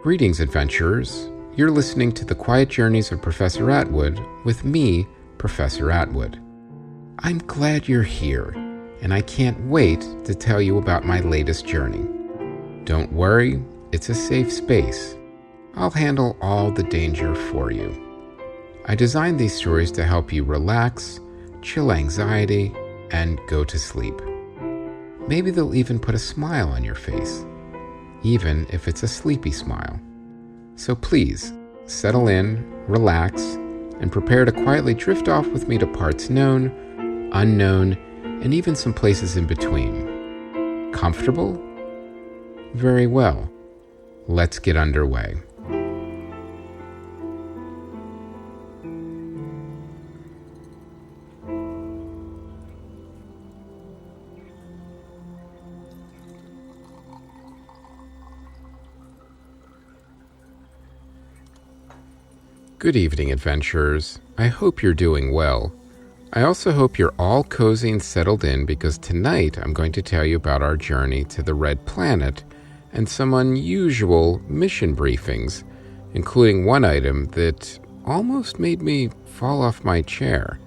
Greetings, adventurers. You're listening to The Quiet Journeys of Professor Atwood with me, Professor Atwood. I'm glad you're here, and I can't wait to tell you about my latest journey. Don't worry, it's a safe space. I'll handle all the danger for you. I designed these stories to help you relax, chill anxiety, and go to sleep. Maybe they'll even put a smile on your face, even if it's a sleepy smile. So please, settle in, relax, and prepare to quietly drift off with me to parts known, unknown, and even some places in between. Comfortable? Very well. Let's get underway. Good evening, adventurers. I hope you're doing well. I also hope you're all cozy and settled in because tonight I'm going to tell you about our journey to the Red Planet and some unusual mission briefings, including one item that almost made me fall off my chair.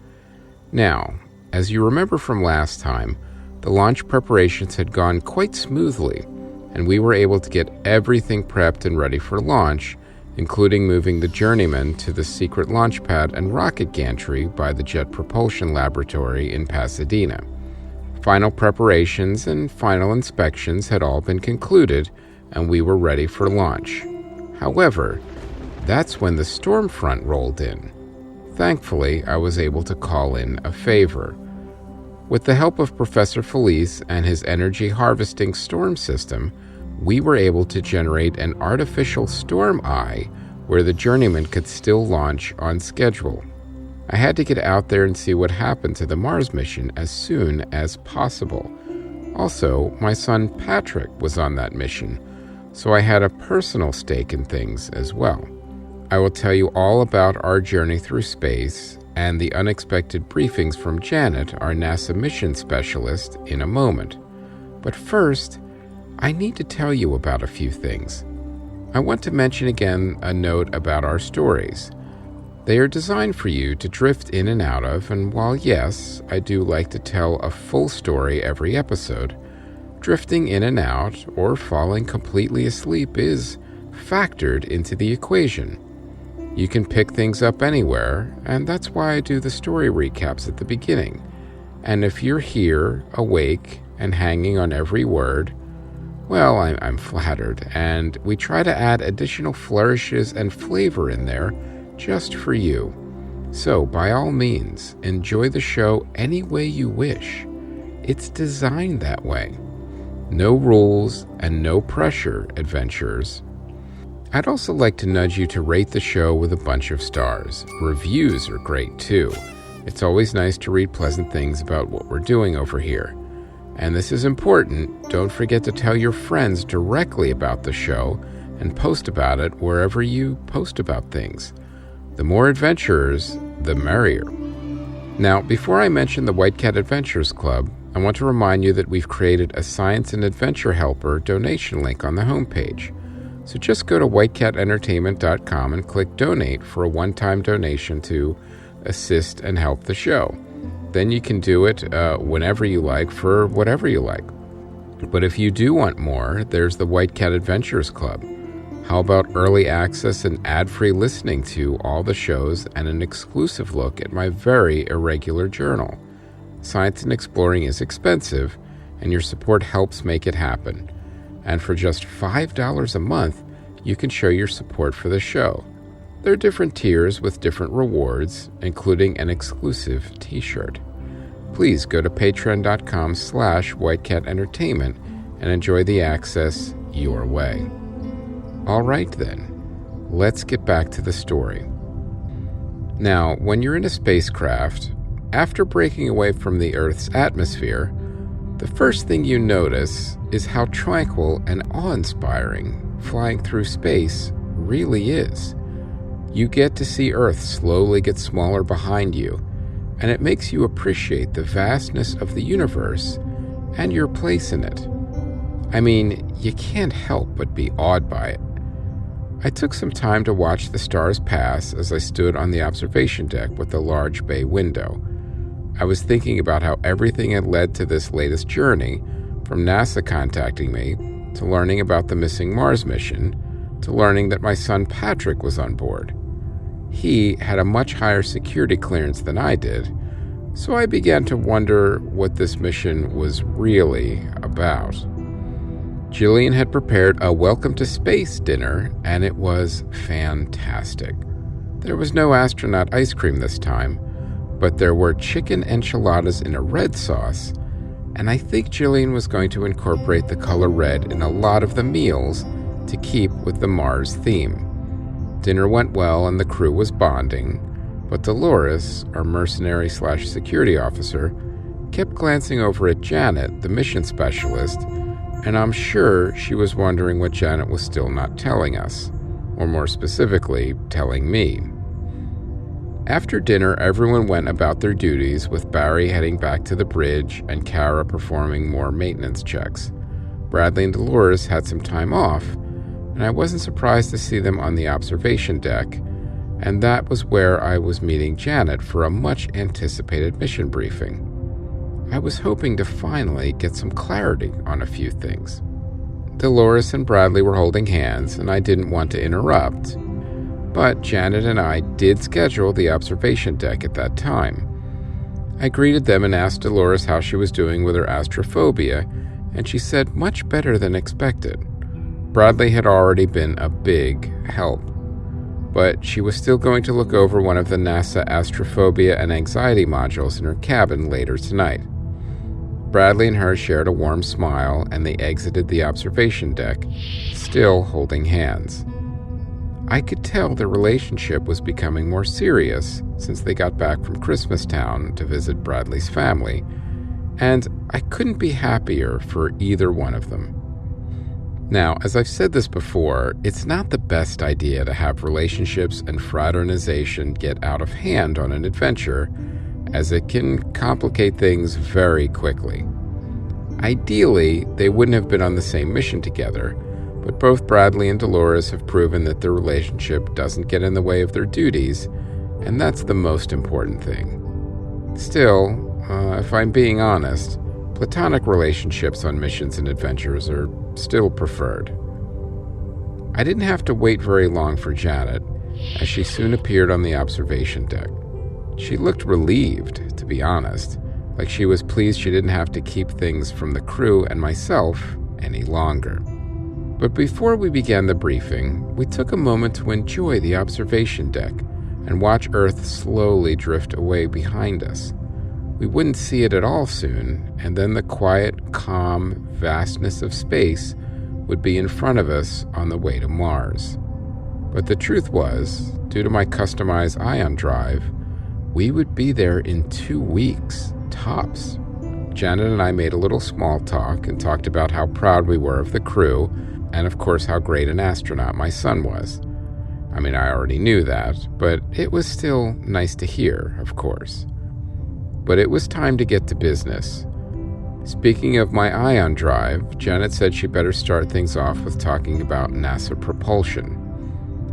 Now, as you remember from last time, the launch preparations had gone quite smoothly, and we were able to get everything prepped and ready for launch, including moving the journeyman to the secret launch pad and rocket gantry by the Jet Propulsion Laboratory in Pasadena. Final preparations and final inspections had all been concluded, and we were ready for launch. However, that's when the storm front rolled in. Thankfully, I was able to call in a favor. With the help of Professor Felice and his energy harvesting storm system, we were able to generate an artificial storm eye where the journeyman could still launch on schedule. I had to get out there and see what happened to the Mars mission as soon as possible. Also, my son Patrick was on that mission, so I had a personal stake in things as well. I will tell you all about our journey through space and the unexpected briefings from Janet, our NASA mission specialist, in a moment. But first, I need to tell you about a few things. I want to mention again a note about our stories. They are designed for you to drift in and out of, and while yes, I do like to tell a full story every episode, drifting in and out or falling completely asleep is factored into the equation. You can pick things up anywhere, and that's why I do the story recaps at the beginning. And if you're here, awake, and hanging on every word, well, I'm flattered, and we try to add additional flourishes and flavor in there just for you. So, by all means, enjoy the show any way you wish. It's designed that way. No rules and no pressure, adventurers. I'd also like to nudge you to rate the show with a bunch of stars. Reviews are great, too. It's always nice to read pleasant things about what we're doing over here. And this is important, don't forget to tell your friends directly about the show and post about it wherever you post about things. The more adventurers, the merrier. Now, before I mention the White Cat Adventures Club, I want to remind you that we've created a Science and Adventure Helper donation link on the homepage. So just go to whitecatentertainment.com and click donate for a one-time donation to assist and help the show. Then you can do it whenever you like for whatever you like. But if you do want more, there's the White Cat Adventures Club. How about early access and ad-free listening to all the shows and an exclusive look at my very irregular journal? Science and exploring is expensive, and your support helps make it happen. And for just $5 a month, you can show your support for the show. There are different tiers with different rewards, including an exclusive t-shirt. Please go to patreon.com/whitecatentertainment and enjoy the access your way. All right then, let's get back to the story. Now, when you're in a spacecraft, after breaking away from the Earth's atmosphere, the first thing you notice is how tranquil and awe-inspiring flying through space really is. You get to see Earth slowly get smaller behind you, and it makes you appreciate the vastness of the universe and your place in it. I mean, you can't help but be awed by it. I took some time to watch the stars pass as I stood on the observation deck with the large bay window. I was thinking about how everything had led to this latest journey, from NASA contacting me, to learning about the missing Mars mission, to learning that my son Patrick was on board. He had a much higher security clearance than I did, so I began to wonder what this mission was really about. Jillian had prepared a welcome to space dinner, and it was fantastic. There was no astronaut ice cream this time, but there were chicken enchiladas in a red sauce, and I think Jillian was going to incorporate the color red in a lot of the meals to keep with the Mars theme. Dinner went well and the crew was bonding, but Dolores, our mercenary/security officer, kept glancing over at Janet, the mission specialist, and I'm sure she was wondering what Janet was still not telling us, or more specifically, telling me. After dinner, everyone went about their duties, with Barry heading back to the bridge and Kara performing more maintenance checks. Bradley and Dolores had some time off, and I wasn't surprised to see them on the observation deck, and that was where I was meeting Janet for a much-anticipated mission briefing. I was hoping to finally get some clarity on a few things. Dolores and Bradley were holding hands, and I didn't want to interrupt, but Janet and I did schedule the observation deck at that time. I greeted them and asked Dolores how she was doing with her astrophobia, and she said much better than expected. Bradley had already been a big help, but she was still going to look over one of the NASA astrophobia and anxiety modules in her cabin later tonight. Bradley and her shared a warm smile, and they exited the observation deck, still holding hands. I could tell their relationship was becoming more serious since they got back from Christmastown to visit Bradley's family, and I couldn't be happier for either one of them. Now, as I've said this before, it's not the best idea to have relationships and fraternization get out of hand on an adventure, as it can complicate things very quickly. Ideally, they wouldn't have been on the same mission together, but both Bradley and Dolores have proven that their relationship doesn't get in the way of their duties, and that's the most important thing. Still, if I'm being honest, platonic relationships on missions and adventures are still preferred. I didn't have to wait very long for Janet, as she soon appeared on the observation deck. She looked relieved, to be honest, like she was pleased she didn't have to keep things from the crew and myself any longer. But before we began the briefing, we took a moment to enjoy the observation deck and watch Earth slowly drift away behind us. We wouldn't see it at all soon, and then the quiet, calm vastness of space would be in front of us on the way to Mars. But the truth was, due to my customized ion drive, we would be there in 2 weeks, tops. Janet and I made a little small talk and talked about how proud we were of the crew, and of course how great an astronaut my son was. I mean, I already knew that, but it was still nice to hear, of course. But it was time to get to business. Speaking of my ion drive, Janet said she better start things off with talking about NASA propulsion.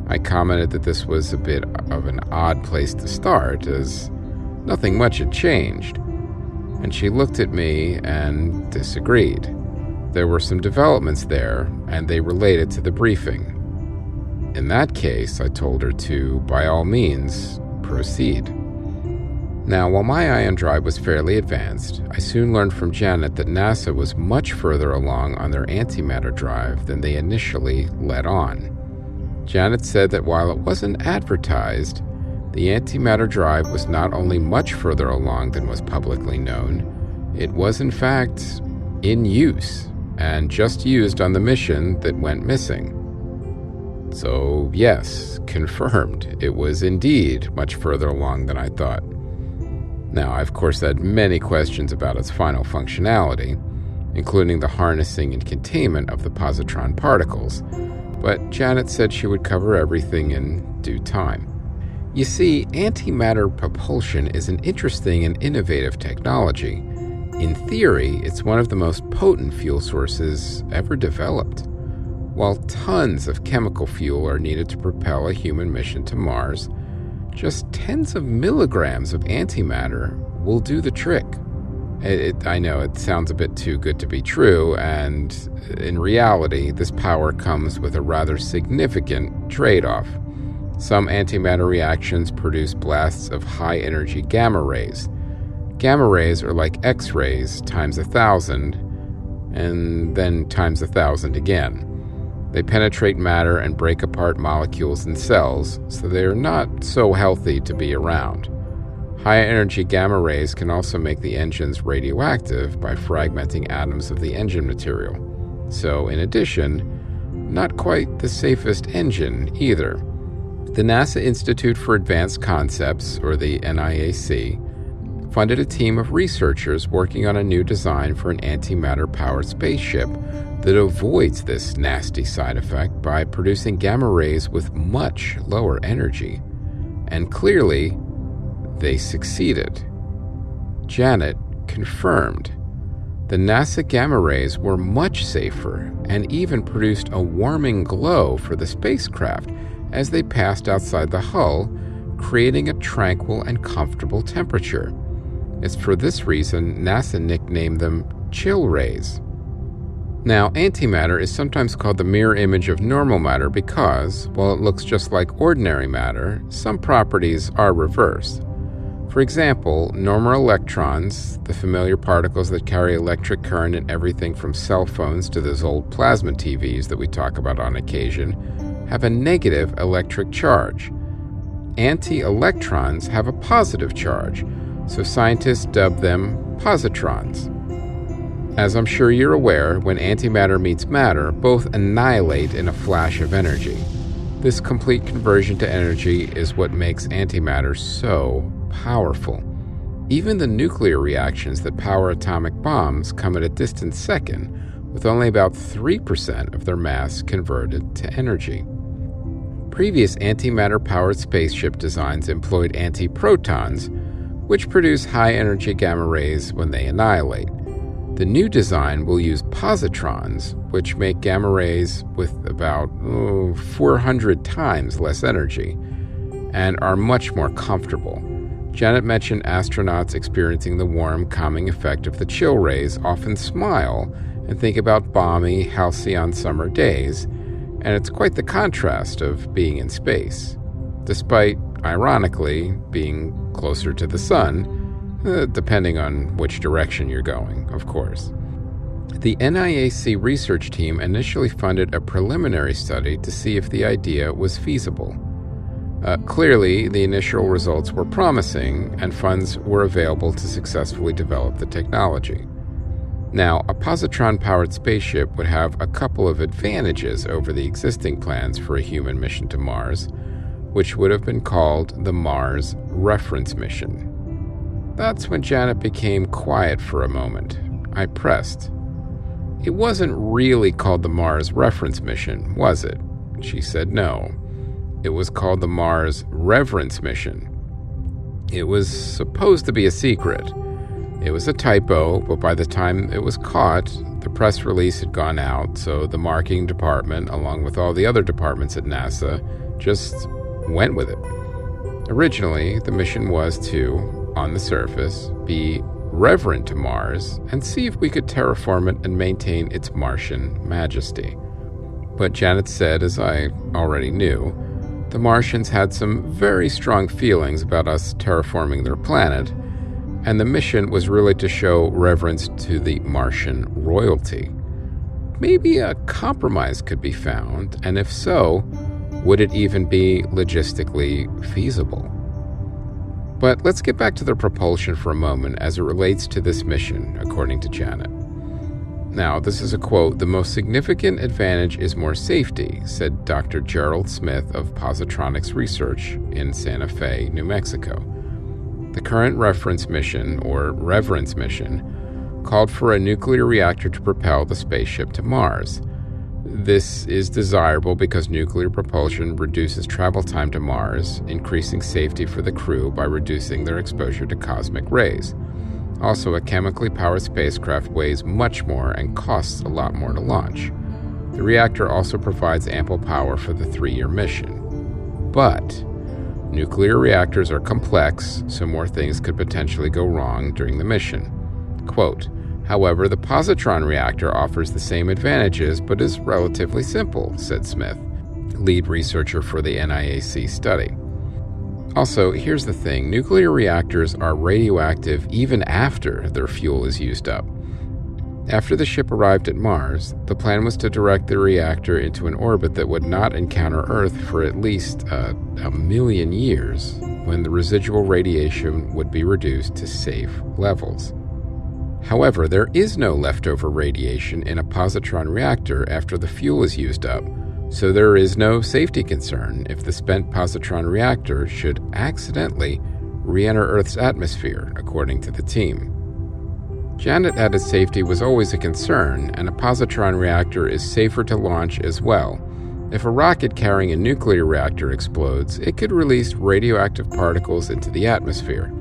I commented that this was a bit of an odd place to start, as nothing much had changed, and she looked at me and disagreed. There were some developments there, and they related to the briefing. In that case, I told her to, by all means, proceed. Now, while my ion drive was fairly advanced, I soon learned from Janet that NASA was much further along on their antimatter drive than they initially let on. Janet said that while it wasn't advertised, the antimatter drive was not only much further along than was publicly known, it was in fact in use, and just used on the mission that went missing. So yes, confirmed, it was indeed much further along than I thought. Now, I of course had many questions about its final functionality, including the harnessing and containment of the positron particles, but Janet said she would cover everything in due time. You see, antimatter propulsion is an interesting and innovative technology. In theory, it's one of the most potent fuel sources ever developed. While tons of chemical fuel are needed to propel a human mission to Mars, just tens of milligrams of antimatter will do the trick. I know it sounds a bit too good to be true, and in reality, this power comes with a rather significant trade-off. Some antimatter reactions produce blasts of high-energy gamma rays. Gamma rays are like X-rays times 1,000, and then times 1,000 again. They penetrate matter and break apart molecules in cells, so they are not so healthy to be around. High-energy gamma rays can also make the engines radioactive by fragmenting atoms of the engine material. So, in addition, not quite the safest engine either. The NASA Institute for Advanced Concepts, or the NIAC, funded a team of researchers working on a new design for an antimatter-powered spaceship that avoids this nasty side effect by producing gamma rays with much lower energy. And clearly, they succeeded. Janet confirmed. The NASA gamma rays were much safer and even produced a warming glow for the spacecraft as they passed outside the hull, creating a tranquil and comfortable temperature. It's for this reason NASA nicknamed them chill rays. Now, antimatter is sometimes called the mirror image of normal matter because, while it looks just like ordinary matter, some properties are reversed. For example, normal electrons, the familiar particles that carry electric current in everything from cell phones to those old plasma TVs that we talk about on occasion, have a negative electric charge. Anti-electrons have a positive charge, so scientists dub them positrons. As I'm sure you're aware, when antimatter meets matter, both annihilate in a flash of energy. This complete conversion to energy is what makes antimatter so powerful. Even the nuclear reactions that power atomic bombs come at a distant second, with only about 3% of their mass converted to energy. Previous antimatter-powered spaceship designs employed antiprotons, which produce high-energy gamma rays when they annihilate. The new design will use positrons, which make gamma rays with about 400 times less energy, and are much more comfortable. Janet mentioned astronauts experiencing the warm, calming effect of the chill rays often smile and think about balmy, halcyon summer days, and it's quite the contrast of being in space, despite, ironically, being closer to the sun, depending on which direction you're going, of course. The NIAC research team initially funded a preliminary study to see if the idea was feasible. Clearly, the initial results were promising, and funds were available to successfully develop the technology. Now, a positron-powered spaceship would have a couple of advantages over the existing plans for a human mission to Mars, which would have been called the Mars Reference Mission. That's when Janet became quiet for a moment. I pressed. It wasn't really called the Mars Reference Mission, was it? She said no. It was called the Mars Reverence Mission. It was supposed to be a secret. It was a typo, but by the time it was caught, the press release had gone out, so the marketing department, along with all the other departments at NASA, just went with it. Originally, the mission was to, on the surface, be reverent to Mars and see if we could terraform it and maintain its Martian majesty. But Janet said, as I already knew, the Martians had some very strong feelings about us terraforming their planet, and the mission was really to show reverence to the Martian royalty. Maybe a compromise could be found, and if so, would it even be logistically feasible? But let's get back to the propulsion for a moment as it relates to this mission, according to Janet. Now, this is a quote, "The most significant advantage is more safety," said Dr. Gerald Smith of Positronics Research in Santa Fe, New Mexico. The current reference mission, or reverence mission, called for a nuclear reactor to propel the spaceship to Mars. This is desirable because nuclear propulsion reduces travel time to Mars, increasing safety for the crew by reducing their exposure to cosmic rays. Also, a chemically powered spacecraft weighs much more and costs a lot more to launch. The reactor also provides ample power for the 3-year mission. But nuclear reactors are complex, so more things could potentially go wrong during the mission. Quote, however, the positron reactor offers the same advantages but is relatively simple, said Smith, lead researcher for the NIAC study. Also, here's the thing, nuclear reactors are radioactive even after their fuel is used up. After the ship arrived at Mars, the plan was to direct the reactor into an orbit that would not encounter Earth for at least a million years, when the residual radiation would be reduced to safe levels. However, there is no leftover radiation in a positron reactor after the fuel is used up, so there is no safety concern if the spent positron reactor should accidentally re-enter Earth's atmosphere, according to the team. Janet added safety was always a concern, and a positron reactor is safer to launch as well. If a rocket carrying a nuclear reactor explodes, it could release radioactive particles into the atmosphere.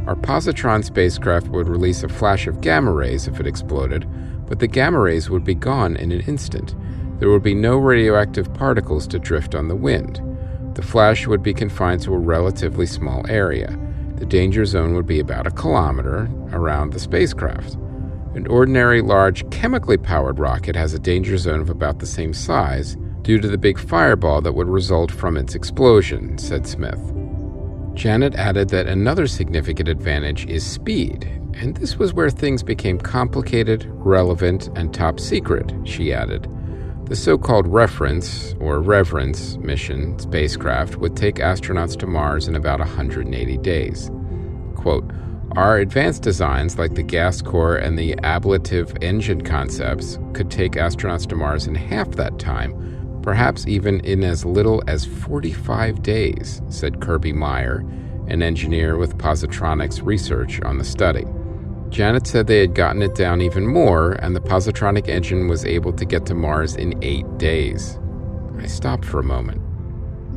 Our positron spacecraft would release a flash of gamma rays if it exploded, but the gamma rays would be gone in an instant. There would be no radioactive particles to drift on the wind. The flash would be confined to a relatively small area. The danger zone would be about 1 kilometer around the spacecraft. An ordinary large chemically powered rocket has a danger zone of about the same size due to the big fireball that would result from its explosion, said Smith. Janet added that another significant advantage is speed, and this was where things became complicated, relevant, and top secret, she added. The so-called reference, or reverence, mission spacecraft would take astronauts to Mars in about 180 days. Quote, our advanced designs, like the gas core and the ablative engine concepts, could take astronauts to Mars in half that time, perhaps even in as little as 45 days, said Kirby Meyer, an engineer with positronics research on the study. Janet said they had gotten it down even more, and the positronic engine was able to get to Mars in 8 days. I stopped for a moment.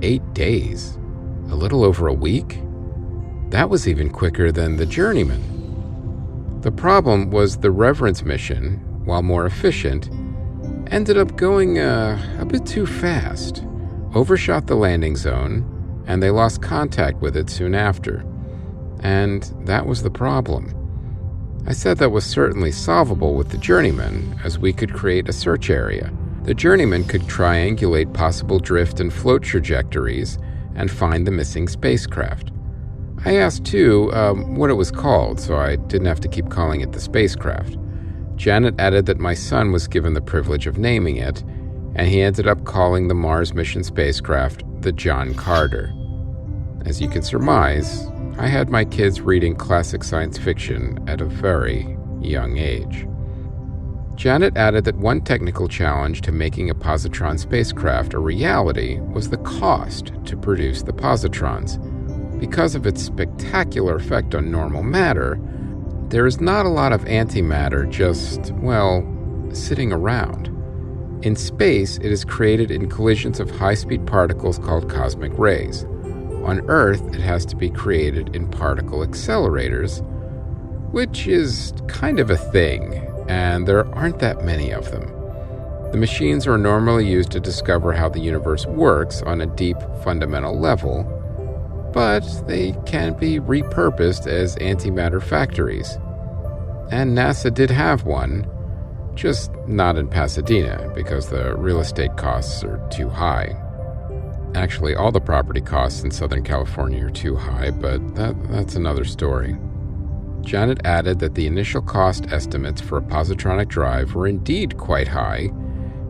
8 days? A little over a week? That was even quicker than the Journeyman. The problem was the Reverence mission, while more efficient, ended up going a bit too fast, overshot the landing zone, and they lost contact with it soon after. And that was the problem. I said that was certainly solvable with the Journeyman, as we could create a search area. The Journeyman could triangulate possible drift and float trajectories and find the missing spacecraft. I asked, too, what it was called, so I didn't have to keep calling it the spacecraft. Janet added that my son was given the privilege of naming it, and he ended up calling the Mars mission spacecraft the John Carter. As you can surmise, I had my kids reading classic science fiction at a very young age. Janet added that one technical challenge to making a positron spacecraft a reality was the cost to produce the positrons. Because of its spectacular effect on normal matter, there is not a lot of antimatter just, well, sitting around. In space, it is created in collisions of high-speed particles called cosmic rays. On Earth, it has to be created in particle accelerators, which is kind of a thing, and there aren't that many of them. The machines are normally used to discover how the universe works on a deep, fundamental level, but they can be repurposed as antimatter factories. And NASA did have one, just not in Pasadena because the real estate costs are too high. Actually, all the property costs in Southern California are too high, but that's another story. Janet added that the initial cost estimates for a positronic drive were indeed quite high.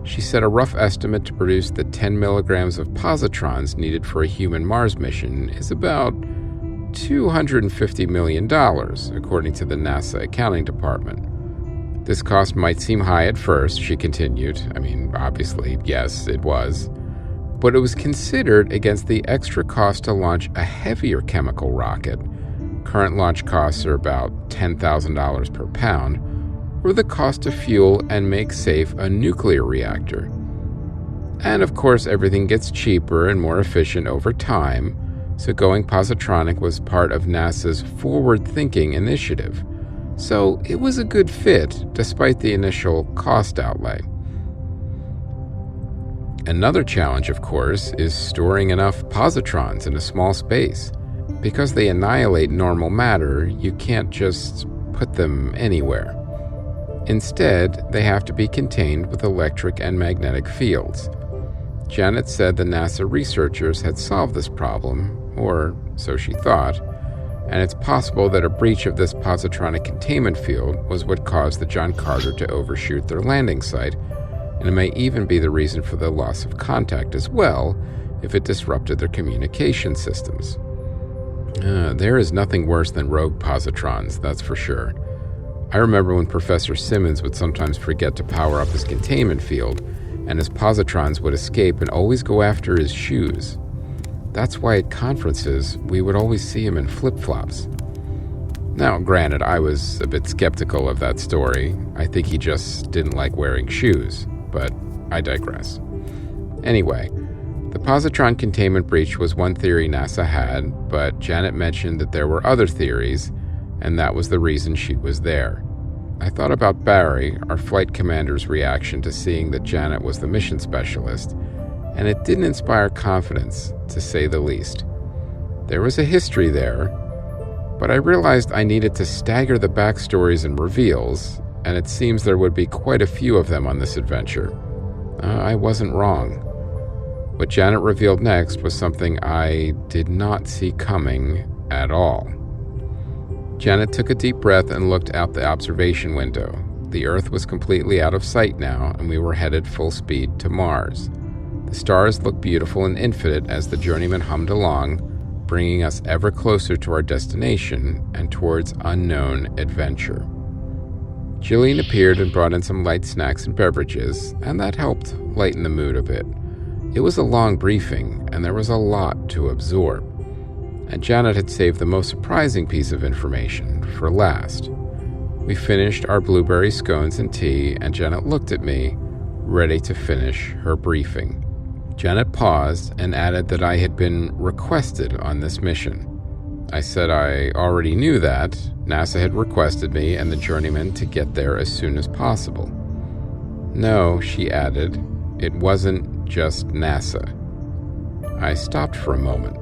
She said a rough estimate to produce the 10 milligrams of positrons needed for a human Mars mission is about $250 million, according to the NASA accounting department. This cost might seem high at first, she continued. I mean, obviously, yes, it was. But it was considered against the extra cost to launch a heavier chemical rocket. Current launch costs are about $10,000 per pound, or the cost to fuel and make safe a nuclear reactor. And of course, everything gets cheaper and more efficient over time, so going positronic was part of NASA's forward-thinking initiative. So it was a good fit, despite the initial cost outlay. Another challenge, of course, is storing enough positrons in a small space. Because they annihilate normal matter, you can't just put them anywhere. Instead, they have to be contained with electric and magnetic fields. Janet said the NASA researchers had solved this problem, or so she thought, and it's possible that a breach of this positronic containment field was what caused the John Carter to overshoot their landing site, and it may even be the reason for the loss of contact as well if it disrupted their communication systems. There is nothing worse than rogue positrons, that's for sure. I remember when Professor Simmons would sometimes forget to power up his containment field, and his positrons would escape and always go after his shoes. That's why at conferences, we would always see him in flip-flops. Now, granted, I was a bit skeptical of that story. I think he just didn't like wearing shoes, but I digress. Anyway, the positron containment breach was one theory NASA had, but Janet mentioned that there were other theories, and that was the reason she was there. I thought about Barry, our flight commander's reaction to seeing that Janet was the mission specialist, and it didn't inspire confidence, to say the least. There was a history there, but I realized I needed to stagger the backstories and reveals, and it seems there would be quite a few of them on this adventure. I wasn't wrong. What Janet revealed next was something I did not see coming at all. Janet took a deep breath and looked out the observation window. The Earth was completely out of sight now, and we were headed full speed to Mars. The stars looked beautiful and infinite as the journeyman hummed along, bringing us ever closer to our destination and towards unknown adventure. Jillian appeared and brought in some light snacks and beverages, and that helped lighten the mood a bit. It was a long briefing, and there was a lot to absorb. And Janet had saved the most surprising piece of information for last. We finished our blueberry scones and tea, and Janet looked at me, ready to finish her briefing. Janet paused and added that I had been requested on this mission. I said I already knew that. NASA had requested me and the journeyman to get there as soon as possible. No, she added, it wasn't just NASA. I stopped for a moment.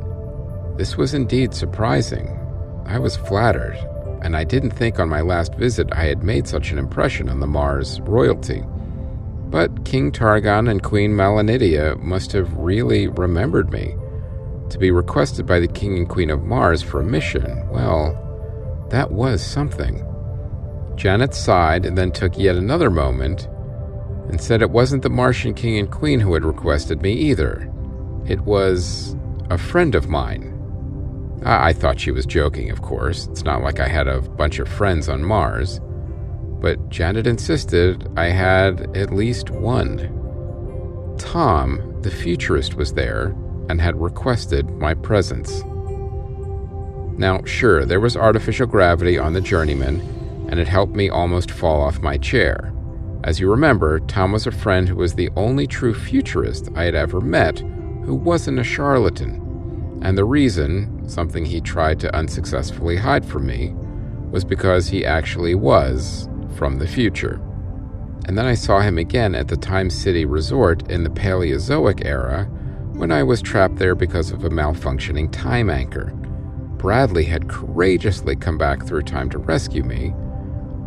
This was indeed surprising. I was flattered, and I didn't think on my last visit I had made such an impression on the Mars royalty. But King Targon and Queen Malanidia must have really remembered me. To be requested by the King and Queen of Mars for a mission, well, that was something. Janet sighed and then took yet another moment and said it wasn't the Martian King and Queen who had requested me either. It was a friend of mine. I thought she was joking, of course. It's not like I had a bunch of friends on Mars. But Janet insisted I had at least one. Tom, the futurist, was there and had requested my presence. Now, sure, there was artificial gravity on the journeyman, and it helped me almost fall off my chair. As you remember, Tom was a friend who was the only true futurist I had ever met who wasn't a charlatan. And the reason, something he tried to unsuccessfully hide from me, was because he actually was from the future. And then I saw him again at the Time City Resort in the Paleozoic era when I was trapped there because of a malfunctioning time anchor. Bradley had courageously come back through time to rescue me,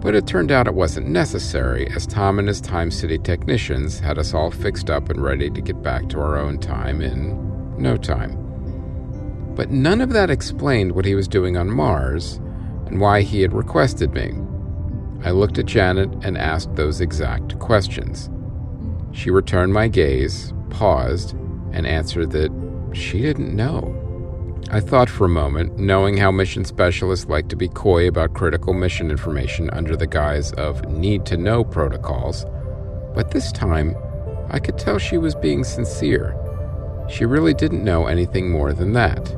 but it turned out it wasn't necessary as Tom and his Time City technicians had us all fixed up and ready to get back to our own time in no time. But none of that explained what he was doing on Mars and why he had requested me. I looked at Janet and asked those exact questions. She returned my gaze, paused, and answered that she didn't know. I thought for a moment, knowing how mission specialists like to be coy about critical mission information under the guise of need-to-know protocols, but this time, I could tell she was being sincere. She really didn't know anything more than that.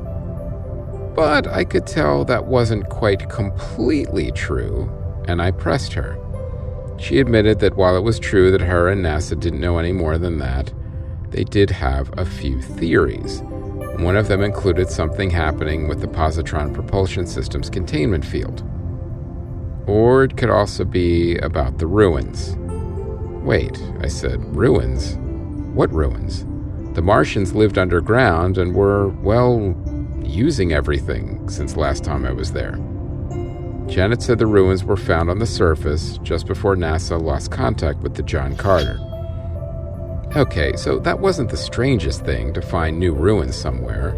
But I could tell that wasn't quite completely true, and I pressed her. She admitted that while it was true that her and NASA didn't know any more than that, they did have a few theories. One of them included something happening with the positron propulsion system's containment field. Or it could also be about the ruins. Wait, I said, ruins? What ruins? The Martians lived underground and were, well, using everything since last time I was there. Janet said the ruins were found on the surface just before NASA lost contact with the John Carter. Okay, so that wasn't the strangest thing to find new ruins somewhere.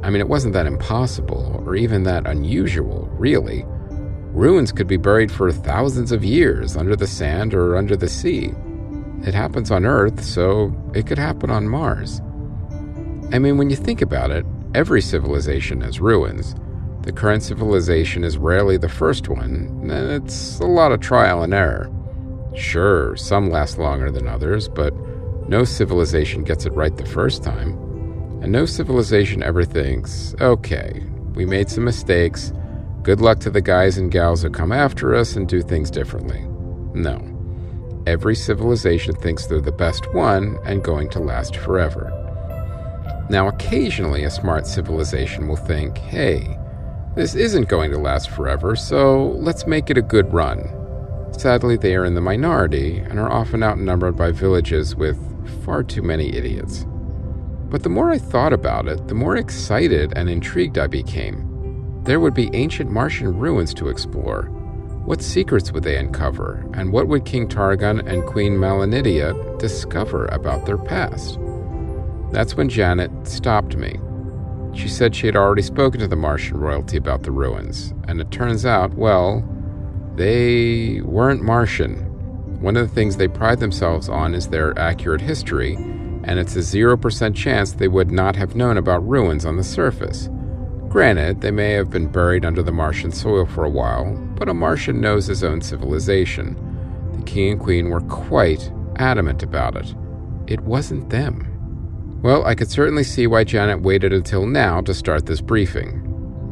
I mean, it wasn't that impossible or even that unusual, really. Ruins could be buried for thousands of years under the sand or under the sea. It happens on Earth, so it could happen on Mars. I mean, when you think about it, every civilization has ruins. The current civilization is rarely the first one, and it's a lot of trial and error. Sure, some last longer than others, but no civilization gets it right the first time. And no civilization ever thinks, okay, we made some mistakes. Good luck to the guys and gals who come after us and do things differently. No. Every civilization thinks they're the best one and going to last forever. Now, occasionally a smart civilization will think, hey, this isn't going to last forever, so let's make it a good run. Sadly, they are in the minority and are often outnumbered by villages with far too many idiots. But the more I thought about it, the more excited and intrigued I became. There would be ancient Martian ruins to explore. What secrets would they uncover, and what would King Targon and Queen Melanidia discover about their past? That's when Janet stopped me. She said she had already spoken to the Martian royalty about the ruins, and it turns out, well, they weren't Martian. One of the things they pride themselves on is their accurate history, and it's a 0% chance they would not have known about ruins on the surface. Granted, they may have been buried under the Martian soil for a while, but a Martian knows his own civilization. The king and queen were quite adamant about it. It wasn't them. Well, I could certainly see why Janet waited until now to start this briefing.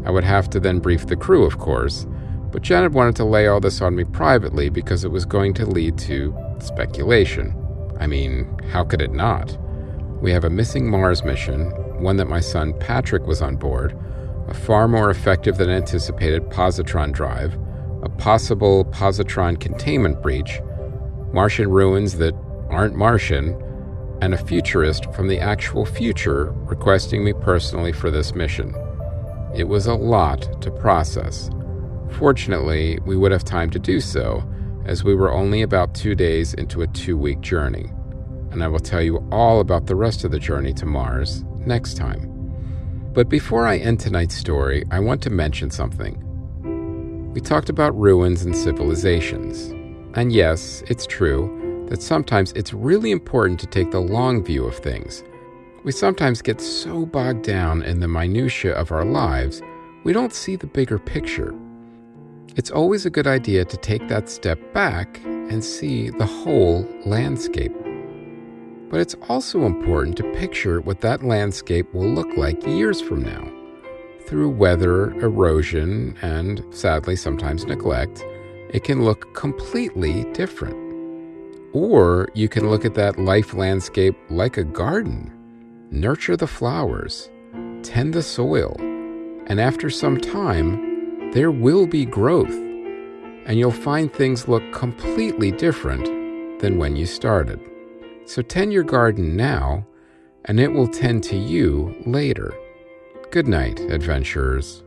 I would have to then brief the crew, of course, but Janet wanted to lay all this on me privately because it was going to lead to speculation. I mean, how could it not? We have a missing Mars mission, one that my son Patrick was on board, a far more effective than anticipated positron drive, a possible positron containment breach, Martian ruins that aren't Martian, and a futurist from the actual future requesting me personally for this mission. It was a lot to process. Fortunately, we would have time to do so, as we were only about 2 days into a 2-week journey. And I will tell you all about the rest of the journey to Mars next time. But before I end tonight's story, I want to mention something. We talked about ruins and civilizations. And yes, it's true that sometimes it's really important to take the long view of things. We sometimes get so bogged down in the minutiae of our lives, we don't see the bigger picture. It's always a good idea to take that step back and see the whole landscape. But it's also important to picture what that landscape will look like years from now. Through weather, erosion, and sadly sometimes neglect, it can look completely different. Or you can look at that life landscape like a garden. Nurture the flowers, tend the soil, and after some time, there will be growth, and you'll find things look completely different than when you started. So tend your garden now, and it will tend to you later. Good night, adventurers.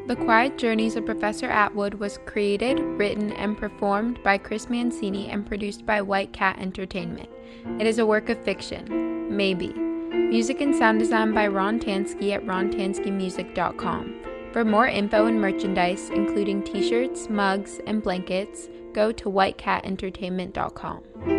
The Quiet Journeys of Professor Atwood was created, written, and performed by Chris Mancini and produced by White Cat Entertainment. It is a work of fiction. Maybe. Music and sound design by Ron Tansky at rontanskymusic.com. For more info and merchandise, including t-shirts, mugs, and blankets, go to whitecatentertainment.com.